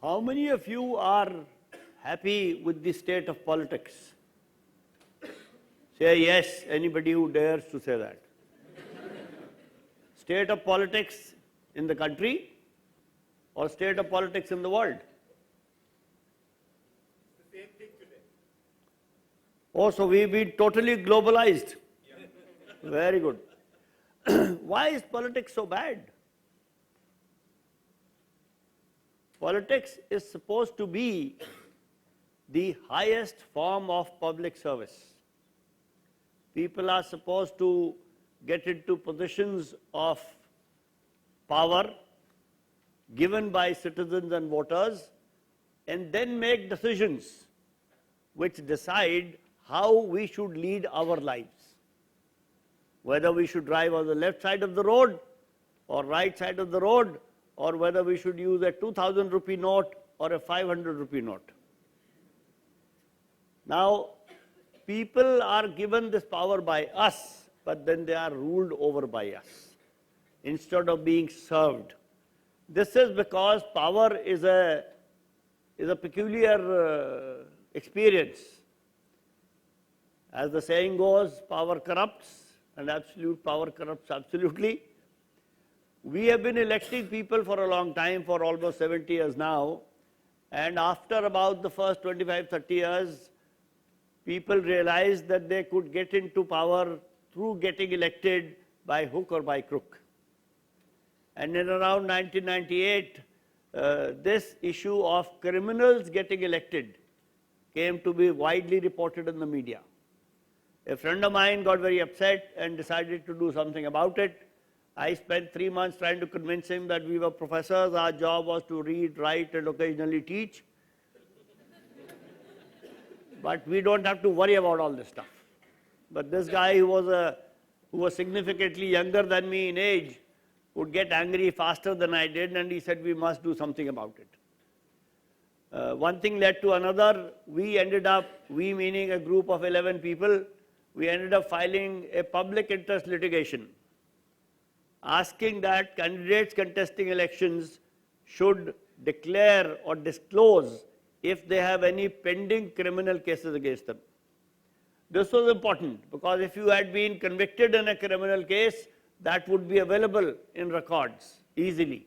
How many of you are happy with the state of politics? Say yes, anybody who dares to say that. State of politics in the country or state of politics in the world? It's the same thing today. Oh, so we've been totally globalized. Yeah. Very good. Why is politics so bad? Politics is supposed to be the highest form of public service. People are supposed to get into positions of power given by citizens and voters and then make decisions which decide how we should lead our lives. Whether we should drive on the left side of the road or right side of the road, or whether we should use a 2,000 rupee note or a 500 rupee note. Now, people are given this power by us, but then they are ruled over by us instead of being served. This is because power is a peculiar experience. As the saying goes, power corrupts, and absolute power corrupts absolutely. We have been electing people for a long time, for almost 70 years now, and after about the first 25, 30 years, people realized that they could get into power through getting elected by hook or by crook. And in around 1998, this issue of criminals getting elected came to be widely reported in the media. A friend of mine got very upset and decided to do something about it. I spent 3 months trying to convince him that we were professors, our job was to read, write, and occasionally teach. But we don't have to worry about all this stuff. But this guy who was significantly younger than me in age would get angry faster than I did, and he said we must do something about it. One thing led to another. We meaning a group of 11 people, we ended up filing a public interest litigation asking that candidates contesting elections should declare or disclose if they have any pending criminal cases against them. This was important because if you had been convicted in a criminal case, that would be available in records easily.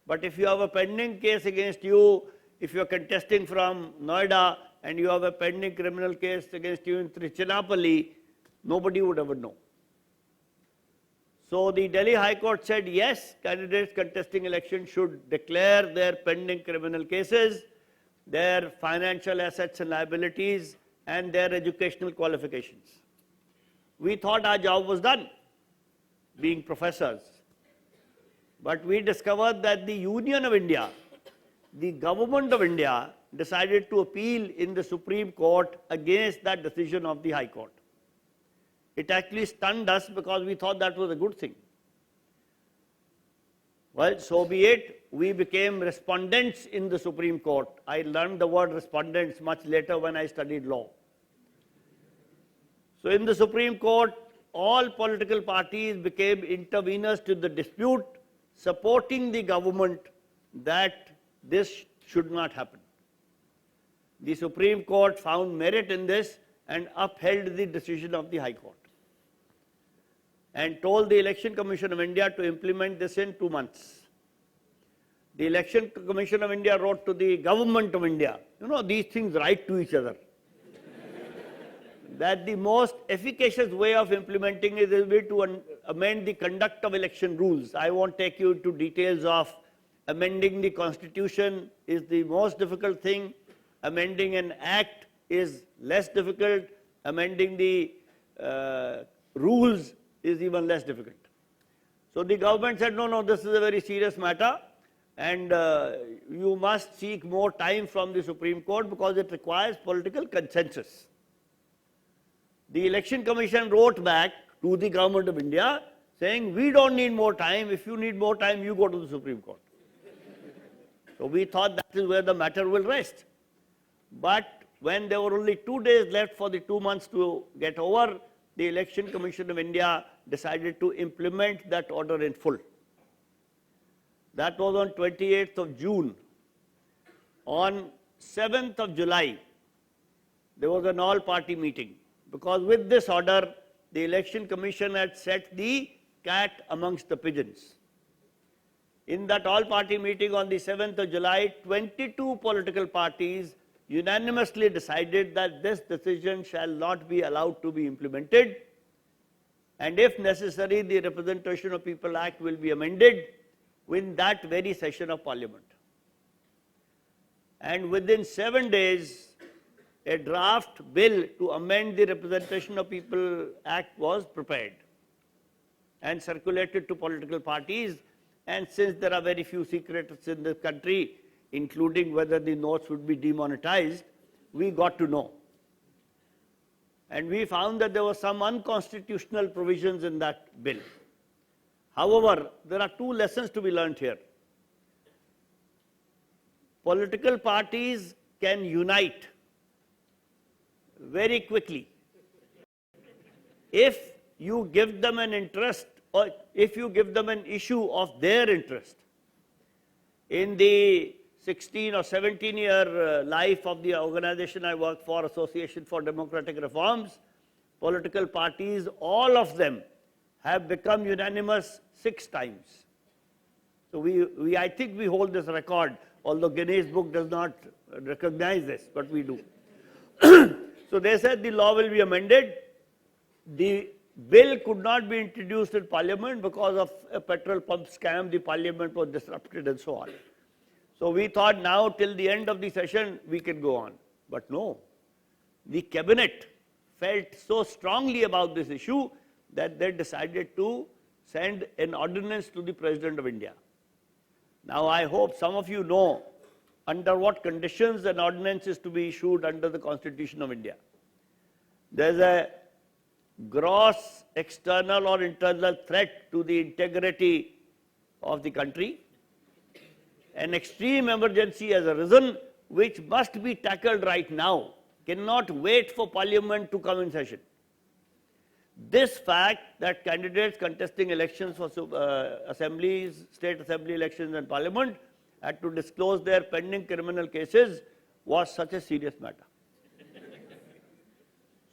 But if you have a pending case against you, if you are contesting from Noida and you have a pending criminal case against you in Trichinopoli, nobody would ever know. So the Delhi High Court said, yes, candidates contesting elections should declare their pending criminal cases, their financial assets and liabilities, and their educational qualifications. We thought our job was done, being professors. But we discovered that the Union of India, the government of India, decided to appeal in the Supreme Court against that decision of the High Court. It actually stunned us because we thought that was a good thing. Well, so be it. We became respondents in the Supreme Court. I learned the word respondents much later when I studied law. So in the Supreme Court, all political parties became interveners to the dispute, supporting the government that this should not happen. The Supreme Court found merit in this and upheld the decision of the High Court and told the Election Commission of India to implement this in 2 months. The Election Commission of India wrote to the Government of India. You know, these things write to each other. That the most efficacious way of implementing it will be to amend the conduct of election rules. I won't take you into details of amending the Constitution is the most difficult thing. Amending an act is less difficult. Amending the rules is even less difficult. So the government said, no, this is a very serious matter and you must seek more time from the Supreme Court because it requires political consensus. The Election Commission wrote back to the Government of India saying, we don't need more time. If you need more time, you go to the Supreme Court. So we thought that is where the matter will rest. But when there were only 2 days left for the 2 months to get over, the Election Commission of India decided to implement that order in full. That was on 28th of June. On 7th of July, there was an all-party meeting, because with this order, the Election Commission had set the cat amongst the pigeons. In that all-party meeting on the 7th of July, 22 political parties unanimously decided that this decision shall not be allowed to be implemented, and if necessary, the Representation of People Act will be amended in that very session of Parliament. And within 7 days, a draft bill to amend the Representation of People Act was prepared and circulated to political parties. And since there are very few secrets in this country, including whether the notes would be demonetized, we got to know. And we found that there were some unconstitutional provisions in that bill. However, there are two lessons to be learned here. Political parties can unite very quickly if you give them an interest, or if you give them an issue of their interest. In the 16 or 17-year life of the organization I work for, Association for Democratic Reforms, political parties, all of them have become unanimous 6 times. So I think we hold this record, although Guinness Book does not recognize this, but we do. So they said the law will be amended. The bill could not be introduced in Parliament because of a petrol pump scam. The Parliament was disrupted and so on. So we thought now till the end of the session we can go on. But no, the cabinet felt so strongly about this issue that they decided to send an ordinance to the President of India. Now I hope some of you know under what conditions an ordinance is to be issued under the Constitution of India. There is a gross external or internal threat to the integrity of the country. An extreme emergency has arisen which must be tackled right now, cannot wait for Parliament to come in session. This fact that candidates contesting elections for assemblies, state assembly elections and Parliament had to disclose their pending criminal cases was such a serious matter.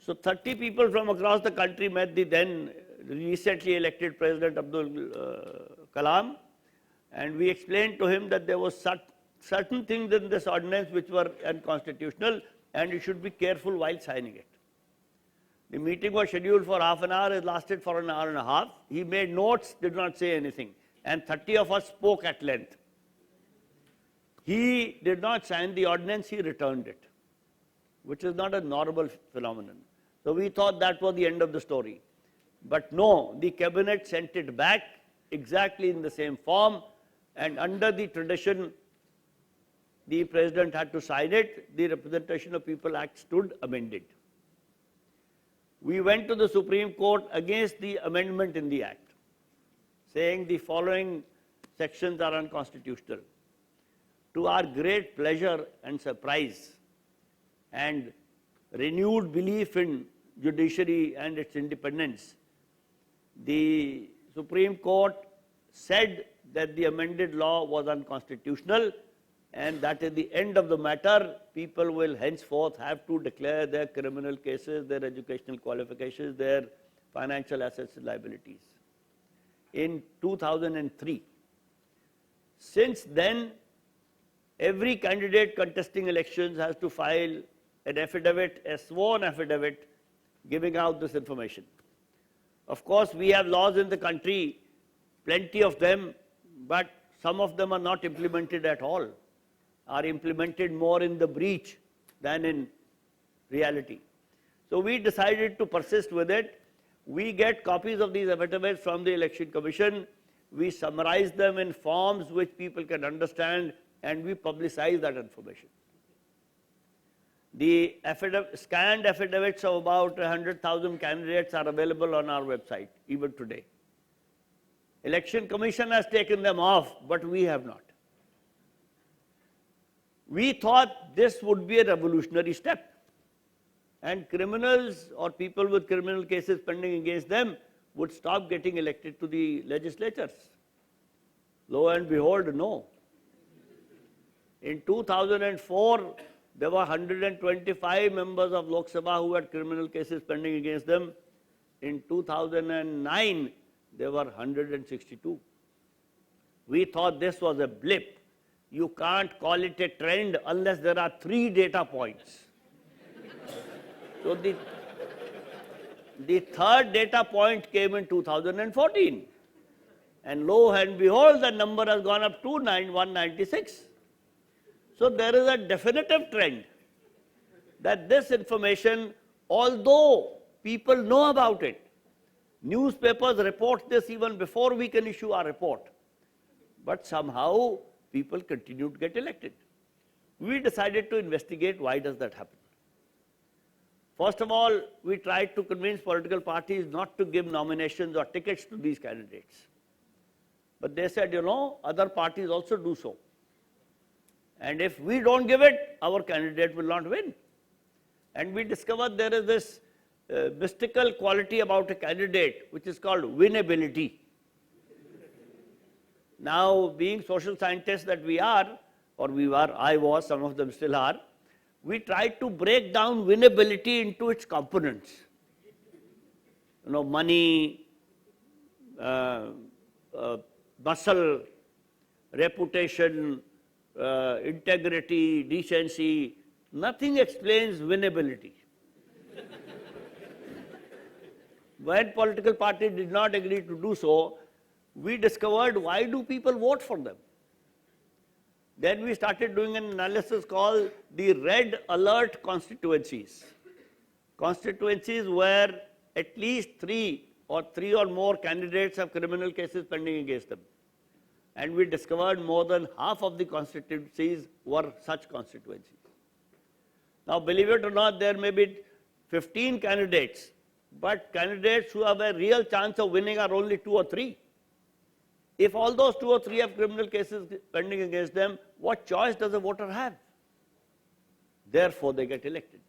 So 30 people from across the country met the then recently elected President Abdul Kalam, and we explained to him that there was certain things in this ordinance which were unconstitutional and you should be careful while signing it. The meeting was scheduled for half an hour, it lasted for an hour and a half. He made notes, did not say anything, and 30 of us spoke at length. He did not sign the ordinance, he returned it, which is not a normal phenomenon. So we thought that was the end of the story. But no, the cabinet sent it back exactly in the same form, and under the tradition, the President had to sign it. The Representation of People Act stood amended. We went to the Supreme Court against the amendment in the Act, saying the following sections are unconstitutional. To our great pleasure and surprise and renewed belief in judiciary and its independence, the Supreme Court said that the amended law was unconstitutional, and that is the end of the matter. People will henceforth have to declare their criminal cases, their educational qualifications, their financial assets and liabilities. In 2003. Since then, every candidate contesting elections has to file an affidavit, a sworn affidavit, giving out this information. Of course, we have laws in the country, plenty of them, but some of them are not implemented at all, are implemented more in the breach than in reality. So we decided to persist with it. We get copies of these affidavits from the Election Commission. We summarize them in forms which people can understand, and we publicize that information. The scanned affidavits of about 100,000 candidates are available on our website, even today. Election Commission has taken them off, but we have not. We thought this would be a revolutionary step, and criminals or people with criminal cases pending against them would stop getting elected to the legislatures. Lo and behold, no. In 2004, there were 125 members of Lok Sabha who had criminal cases pending against them. In 2009, there were 162. We thought this was a blip. You can't call it a trend unless there are 3 data points. So the third data point came in 2014. And lo and behold, the number has gone up to 196. So there is a definitive trend that this information, although people know about it, newspapers report this even before we can issue our report, but somehow people continue to get elected. We decided to investigate why does that happen. First of all, we tried to convince political parties not to give nominations or tickets to these candidates. But they said, you know, other parties also do so. And if we don't give it, our candidate will not win. And we discovered there is this mystical quality about a candidate which is called winnability. Now, being social scientists that we are, or we were, I was, some of them still are, we tried to break down winnability into its components. You know, money, muscle, reputation, integrity, decency. Nothing explains winnability. When political parties did not agree to do so, we discovered why do people vote for them. Then we started doing an analysis called the red alert constituencies. Constituencies where at least 3 or more candidates have criminal cases pending against them. And we discovered more than half of the constituencies were such constituencies. Now, believe it or not, there may be 15 candidates, but candidates who have a real chance of winning are only 2 or 3. If all those 2 or 3 have criminal cases pending against them, what choice does a voter have? Therefore, they get elected.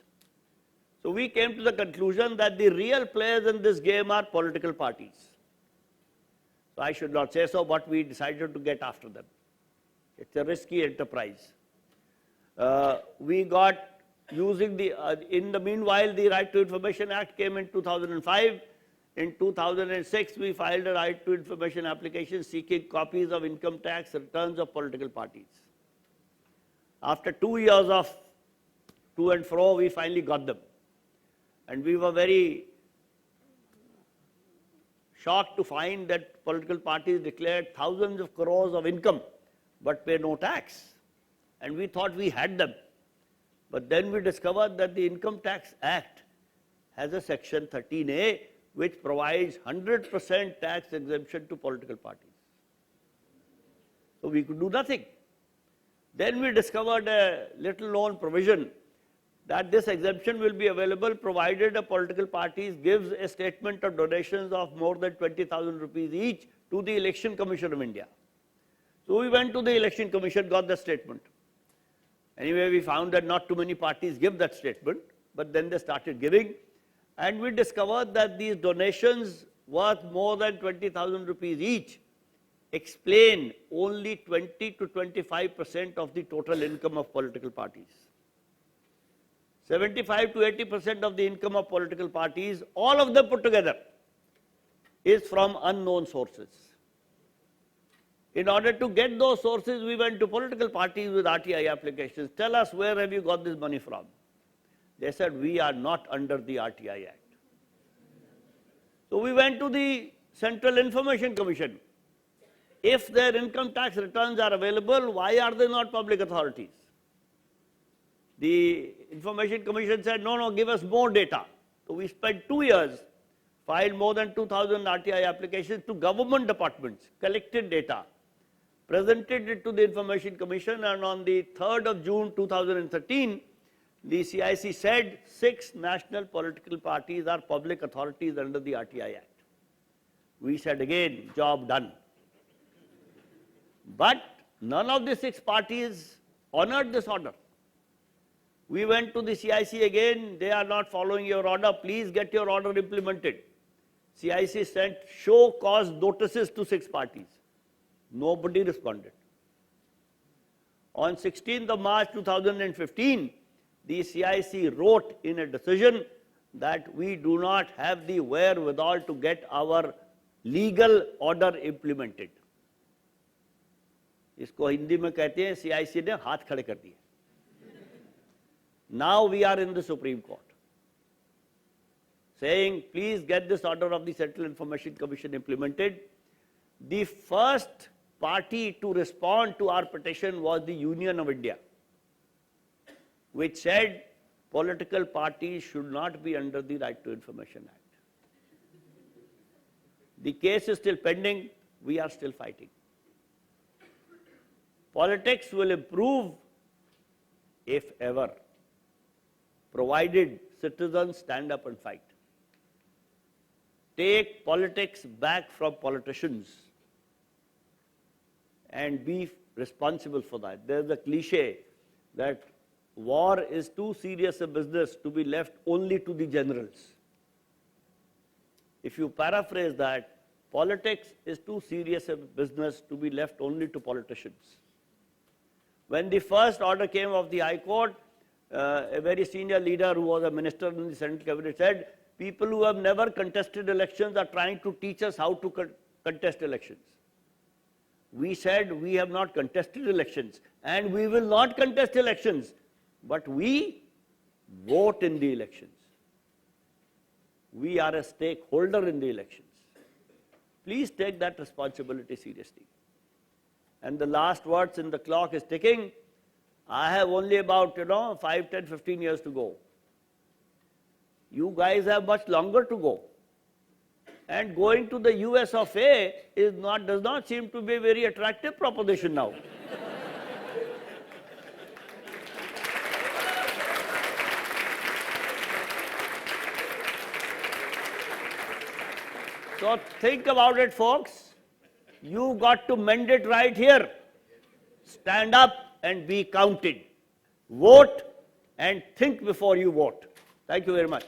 So we came to the conclusion that the real players in this game are political parties. So I should not say so, but we decided to get after them. It's a risky enterprise. We got using in the meanwhile, the Right to Information Act came in 2005. In 2006, we filed a Right to Information application seeking copies of income tax returns of political parties. After 2 years of to and fro, we finally got them. And we were very shocked to find that political parties declared thousands of crores of income, but pay no tax. And we thought we had them. But then we discovered that the Income Tax Act has a section 13A, which provides 100% tax exemption to political parties. So we could do nothing. Then we discovered a little known provision that this exemption will be available provided a political party gives a statement of donations of more than 20,000 rupees each to the Election Commission of India. So we went to the Election Commission, got the statement. Anyway, we found that not too many parties give that statement, but then they started giving. And we discovered that these donations worth more than 20,000 rupees each explain only 20 to 25% of the total income of political parties. 75 to 80% of the income of political parties, all of them put together, is from unknown sources. In order to get those sources, we went to political parties with RTI applications. Tell us, where have you got this money from? They said, we are not under the RTI Act. So we went to the Central Information Commission. If their income tax returns are available, why are they not public authorities? The Information Commission said, no, give us more data. So we spent 2 years, filed more than 2,000 RTI applications to government departments, collected data, presented it to the Information Commission, and on the 3rd of June 2013, the CIC said 6 national political parties are public authorities under the RTI Act. We said again, job done. But none of the 6 parties honored this order. We went to the CIC again, they are not following your order, please get your order implemented. CIC sent show cause notices to 6 parties. Nobody responded. On 16th of March 2015, the CIC wrote in a decision that we do not have the wherewithal to get our legal order implemented. इसको हिंदी में कहते हैं CIC ने हाथ खड़े कर दिए. Now we are in the Supreme Court saying, please get this order of the Central Information Commission implemented. The first party to respond to our petition was the Union of India, which said political parties should not be under the Right to Information Act. The case is still pending. We are still fighting. Politics will improve, if ever, provided citizens stand up and fight. Take politics back from politicians and be responsible for that. There's a cliche that war is too serious a business to be left only to the generals. If you paraphrase that, politics is too serious a business to be left only to politicians. When the first order came of the High Court, a very senior leader who was a minister in the Central Cabinet said, people who have never contested elections are trying to teach us how to contest elections. We said we have not contested elections and we will not contest elections, but we vote in the elections. We are a stakeholder in the elections. Please take that responsibility seriously. And the last words in the clock is ticking. I have only about, 5, 10, 15 years to go. You guys have much longer to go. And going to the US of A does not seem to be a very attractive proposition now. So think about it, folks. You got to mend it right here. Stand up and be counted. Vote and think before you vote. Thank you very much.